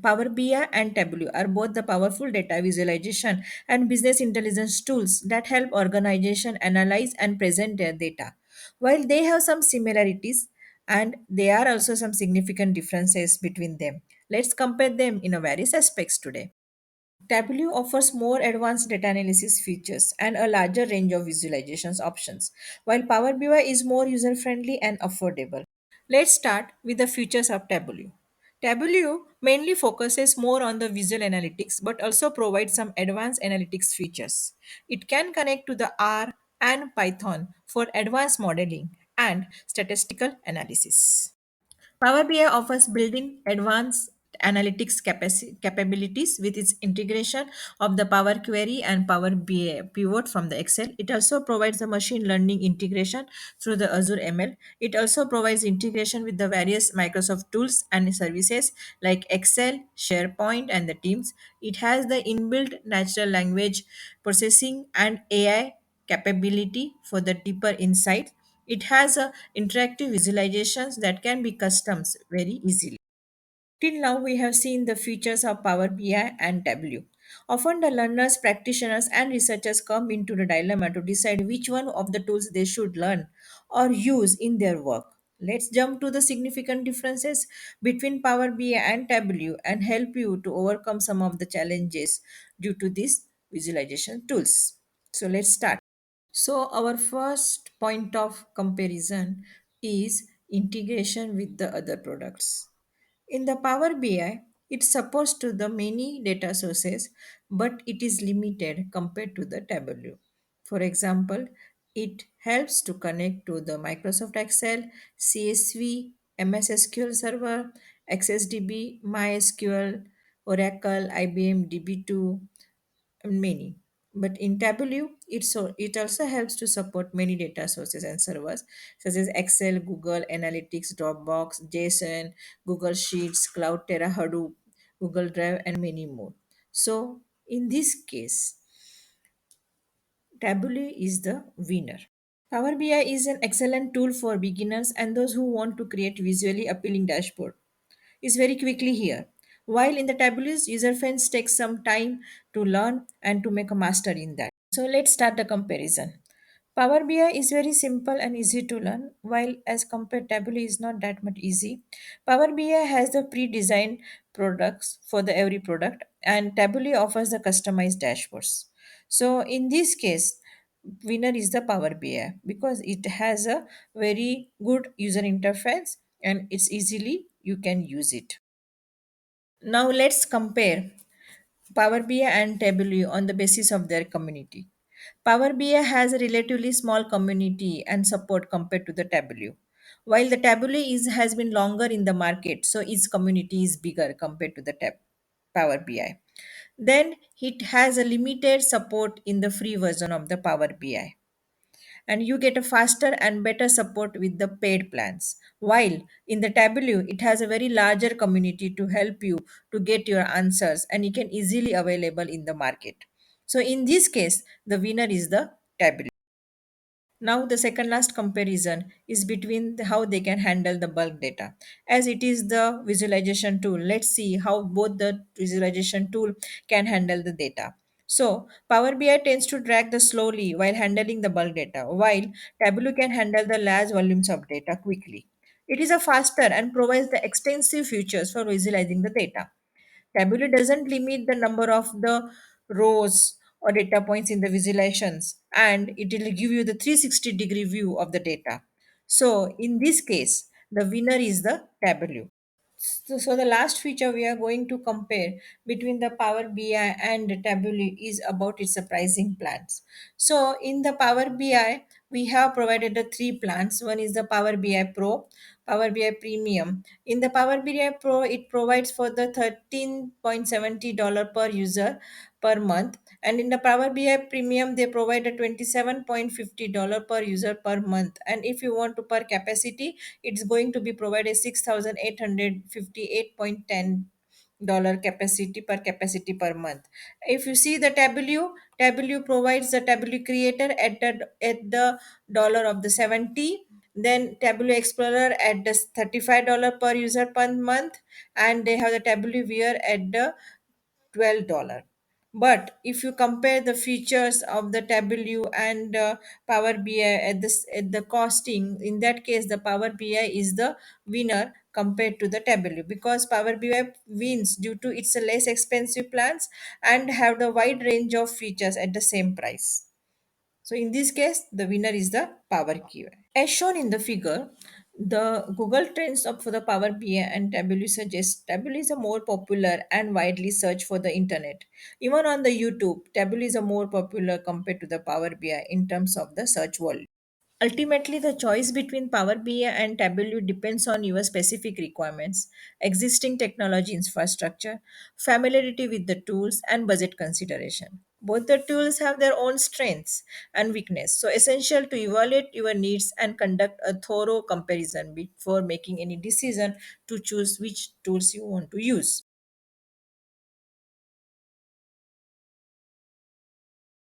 Power BI and Tableau are both the powerful data visualization and business intelligence tools that help organization analyze and present their data. While they have some similarities and there are also some significant differences between them, let's compare them in a various aspects today. Tableau offers more advanced data analysis features and a larger range of visualizations options, while Power BI is more user friendly and affordable. Let's start with the features of Tableau. Tableau mainly focuses more on the visual analytics but also provides some advanced analytics features. It can connect to the R and Python for advanced modeling and statistical analysis. Power BI offers built-in advanced analytics capabilities with its integration of the Power Query and Power BI pivot from the Excel. It also provides the machine learning integration through the Azure ML. It also provides integration with the various Microsoft tools and services like Excel, SharePoint, and the Teams. It has the inbuilt natural language processing and AI capability for the deeper insight. It has interactive visualizations that can be customed very easily. Till now, we have seen the features of Power BI and Tableau. Often, the learners, practitioners, and researchers come into the dilemma to decide which one of the tools they should learn or use in their work. Let's jump to the significant differences between Power BI and Tableau and help you to overcome some of the challenges due to these visualization tools. So, let's start. So, our first point of comparison is integration with the other products. In the Power BI, it supports to the many data sources, but it is limited compared to the Tableau. For example, it helps to connect to the Microsoft Excel, CSV, MS SQL Server, XSDB, MySQL, Oracle, IBM DB2, and many. But in Tableau, it also helps to support many data sources and servers such as Excel, Google Analytics, Dropbox, JSON, Google Sheets, Cloudera, Hadoop, Google Drive, and many more. So in this case, Tableau is the winner. Power BI is an excellent tool for beginners and those who want to create visually appealing dashboard. Is very quickly here. While in the Tableau's user friends takes some time to learn and to make a master in that. So let's start the comparison. Power BI is very simple and easy to learn, while as compared Tableau is not that much easy. Power BI has the pre-designed products for the every product, and Tableau offers the customized dashboards. So in this case, winner is the Power BI because it has a very good user interface and it's easily you can use it. Now let's compare Power BI and Tableau on the basis of their community. Power BI has a relatively small community and support compared to the Tableau. While the Tableau has been longer in the market, so its community is bigger compared to the Power BI. Then it has a limited support in the free version of the Power BI, and you get a faster and better support with the paid plans. While in the Tableau, it has a very larger community to help you to get your answers and it can easily available in the market. So in this case, the winner is the Tableau. Now, the second last comparison is between how they can handle the bulk data. As it is the visualization tool, let's see how both the visualization tool can handle the data. So, Power BI tends to drag the slowly while handling the bulk data, while Tableau can handle the large volumes of data quickly. It is a faster and provides the extensive features for visualizing the data. Tableau doesn't limit the number of the rows or data points in the visualizations, and it will give you the 360-degree view of the data. So in this case, the winner is the Tableau. So the last feature we are going to compare between the Power BI and the Tableau is about its pricing plans. So in the Power BI, we have provided the three plans. One is the Power BI Pro, Power BI Premium. In the Power BI Pro, it provides for the $13.70 per user per month. And in the Power BI Premium, they provide a $27.50 per user per month. And if you want to per capacity, it's going to be provided 6,858.10 capacity per month. If you see the Tableau provides the Tableau creator at the dollar of the 70, Then Tableau Explorer at the $35 per user per month, and they have the Tableau Viewer at the $12. But if you compare the features of the Tableau and Power BI at the costing, in that case the Power BI is the winner compared to the Tableau, because Power BI wins due to its less expensive plans and have the wide range of features at the same price. So in this case, the winner is the Power BI. As shown in the figure, the Google Trends of for the Power BI and Tableau suggest Tableau is a more popular and widely searched for the internet. Even on the YouTube, Tableau is a more popular compared to the Power BI in terms of the search volume. Ultimately, the choice between Power BI and Tableau depends on your specific requirements, existing technology infrastructure, familiarity with the tools, and budget consideration. Both the tools have their own strengths and weakness, so essential to evaluate your needs and conduct a thorough comparison before making any decision to choose which tools you want to use.